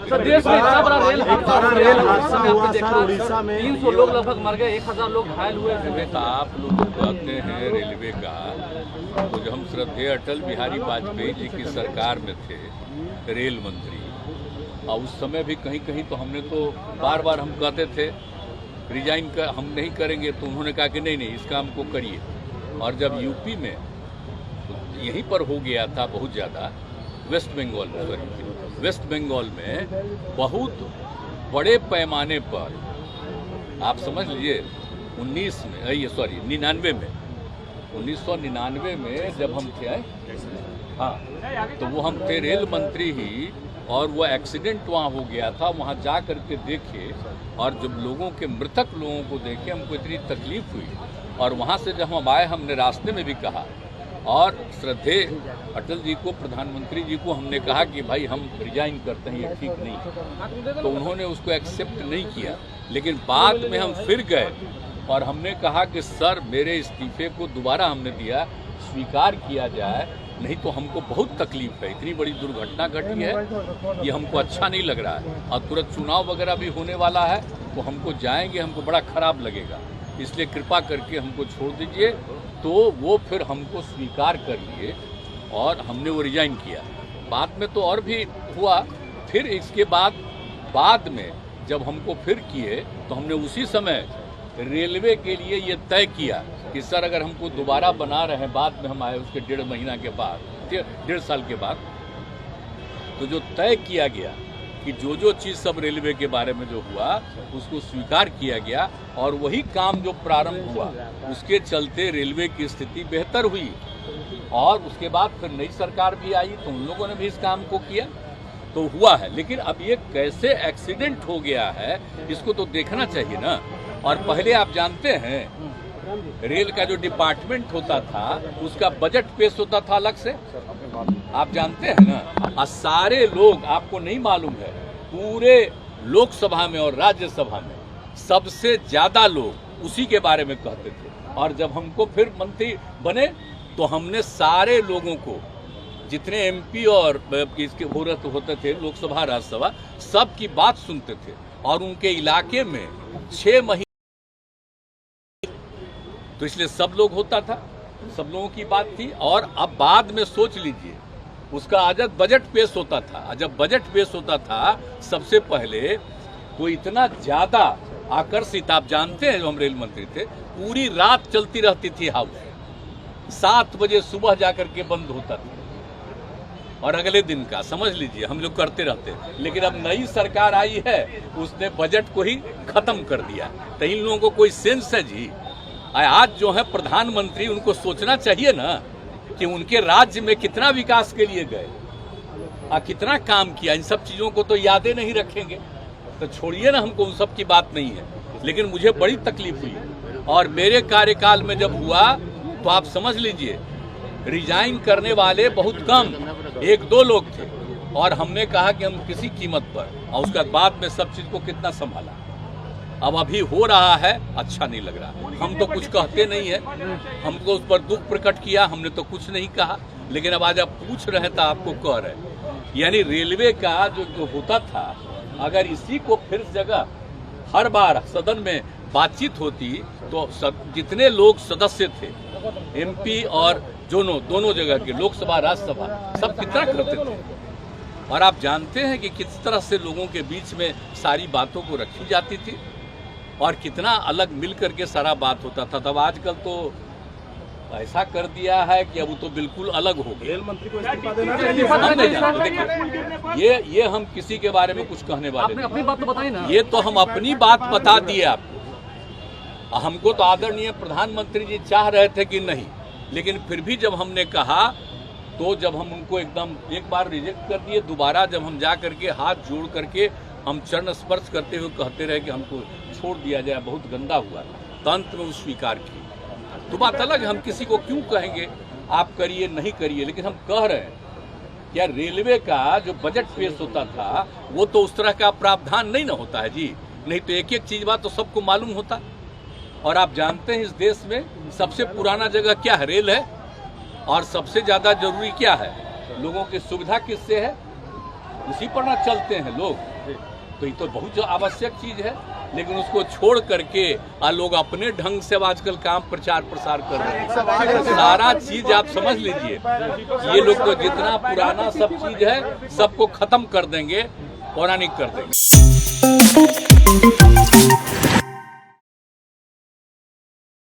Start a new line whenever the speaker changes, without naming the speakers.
Sir देश में इतना बड़ा रेल हादसा हुआ सर उड़ीसा में
300 लोग लगभग मर गए, 1000 लोग घायल हुए।
आप लोग कहते हैं रेलवे का, तो जब हम श्रद्धेय अटल बिहारी वाजपेयी जी की सरकार में थे रेल मंत्री, और उस समय भी कहीं कहीं तो हमने तो बार बार हम कहते थे रिजाइन कर हम नहीं करेंगे, तो उन्होंने कहा कि नहीं इस काम को करिए। और जब यूपी में तो यहीं पर हो गया था बहुत ज़्यादा, वेस्ट बंगाल में बहुत बड़े पैमाने पर, आप समझ लीजिए 1999 में जब हम थे, हाँ, तो वो हम थे रेल मंत्री ही, और वो एक्सीडेंट वहाँ हो गया था। वहाँ जा करके देखे, और जब लोगों के मृतक लोगों को देखे हमको इतनी तकलीफ हुई। और वहाँ से जब हम आए, हमने रास्ते में भी कहा, और श्रद्धेय अटल जी को, प्रधानमंत्री जी को हमने कहा कि भाई हम रिजाइन करते हैं, ये ठीक नहीं। तो उन्होंने उसको एक्सेप्ट नहीं किया। लेकिन बाद में हम फिर गए और हमने कहा कि सर मेरे इस्तीफे को दोबारा हमने दिया, स्वीकार किया जाए, नहीं तो हमको बहुत तकलीफ है, इतनी बड़ी दुर्घटना घटी है, ये हमको अच्छा नहीं लग रहा है। और तुरंत चुनाव वगैरह भी होने वाला है, तो हमको जाएंगे, हमको बड़ा खराब लगेगा, इसलिए कृपा करके हमको छोड़ दीजिए। तो वो फिर हमको स्वीकार कर लिए और हमने वो रिजाइन किया। बाद में तो और भी हुआ। फिर इसके बाद में जब हमको फिर किए, तो हमने उसी समय रेलवे के लिए ये तय किया कि सर अगर हमको दोबारा बना रहे हैं, बाद में हम आए उसके 1.5 महीना के बाद, 1.5 साल के बाद, तो जो तय किया गया कि जो चीज़ सब रेलवे के बारे में जो हुआ उसको स्वीकार किया गया, और वही काम जो प्रारंभ हुआ उसके चलते रेलवे की स्थिति बेहतर हुई। और उसके बाद फिर नई सरकार भी आई, तो उन लोगों ने भी इस काम को किया, तो हुआ है। लेकिन अब ये कैसे एक्सीडेंट हो गया है, इसको तो देखना चाहिए ना। और पहले आप जानते हैं रेल का जो डिपार्टमेंट होता था उसका बजट पेश होता था अलग से, आप जानते हैं ना। और सारे लोग, आपको नहीं मालूम है, पूरे लोकसभा में और राज्यसभा में सबसे ज्यादा लोग उसी के बारे में कहते थे। और जब हमको फिर मंत्री बने, तो हमने सारे लोगों को, जितने एमपी और इसके होते थे लोकसभा राज्यसभा, सब की बात सुनते थे। और उनके इलाके में 6 महीने, तो इसलिए सब लोग होता था, सब लोगों की बात थी। और अब बाद में सोच लीजिए, उसका आज बजट पेश होता था। जब बजट पेश होता था सबसे पहले, तो इतना ज्यादा आकर्षित, आप जानते हैं, जो हम रेल मंत्री थे, पूरी रात चलती रहती थी हाउस, 7 बजे सुबह जाकर के बंद होता था, और अगले दिन का समझ लीजिए हम लोग करते रहते। लेकिन अब नई सरकार आई है, उसने बजट को ही खत्म कर दिया। तो इन लोगों को कोई सेंस है जी? आज जो है प्रधानमंत्री, उनको सोचना चाहिए ना कि उनके राज्य में कितना विकास के लिए गए, कितना काम किया। इन सब चीजों को तो यादें नहीं रखेंगे, तो छोड़िए ना, हमको उन सब की बात नहीं है। लेकिन मुझे बड़ी तकलीफ हुई, और मेरे कार्यकाल में जब हुआ, तो आप समझ लीजिए रिजाइन करने वाले बहुत कम, 1-2 लोग थे। और हमने कहा कि हम किसी कीमत पर, और उसके बाद में सब चीज को कितना संभाला। अब अभी हो रहा है, अच्छा नहीं लग रहा। हम तो कुछ कहते नहीं है, हमको उस पर दुख प्रकट किया, हमने तो कुछ नहीं कहा। लेकिन अब आज आप पूछ रहे हैं तो आपको कह रहे हैं, यानी रेलवे का जो होता था, अगर इसी को फिर जगह हर बार सदन में बातचीत होती, तो जितने लोग सदस्य थे, एमपी और दोनों जगह के, लोकसभा राज्यसभा, सब कितना करते थे। और आप जानते हैं कि किस तरह से लोगों के बीच में सारी बातों को रखी जाती थी, और कितना अलग मिल करके सारा बात होता था। तब आजकल तो ऐसा कर दिया है कि अब वो तो बिल्कुल अलग हो गया।
रेल मंत्री को इस्तीफा देना,
ये हम किसी के बारे में कुछ कहने वाले नहीं।
अपनी बात तो बताइए ना।
ये तो हम अपनी बात बता दिए आपको। हमको तो आदरणीय प्रधानमंत्री जी चाह रहे थे कि नहीं, लेकिन फिर भी जब हमने कहा, तो जब हम उनको एकदम एक बार रिजेक्ट कर दिए, दोबारा जब हम जा करके हाथ जोड़ करके हम चरण स्पर्श करते हुए कहते रहे कि हमको छोड़ दिया जाए, बहुत गंदा हुआ, तो अंत में वो स्वीकार की। तो बात अलग है, हम किसी को क्यों कहेंगे आप करिए नहीं करिए, लेकिन हम कह रहे हैं क्या रेलवे का जो बजट पेश होता था, वो तो उस तरह का प्रावधान नहीं ना होता है जी। नहीं तो एक एक चीज बात तो सबको मालूम होता। और आप जानते हैं इस देश में सबसे पुराना जगह क्या है? रेल है। और सबसे ज्यादा जरूरी क्या है? लोगों की सुविधा किससे है? उसी पर ना चलते हैं लोग। तो ये तो बहुत आवश्यक चीज है, लेकिन उसको छोड़ करके लोग अपने ढंग से आजकल काम प्रचार प्रसार कर रहे हैं। सारा चीज आप समझ लीजिए, ये लोग तो जितना पुराना सब चीज है सबको खत्म कर देंगे, पौराणिक कर देंगे।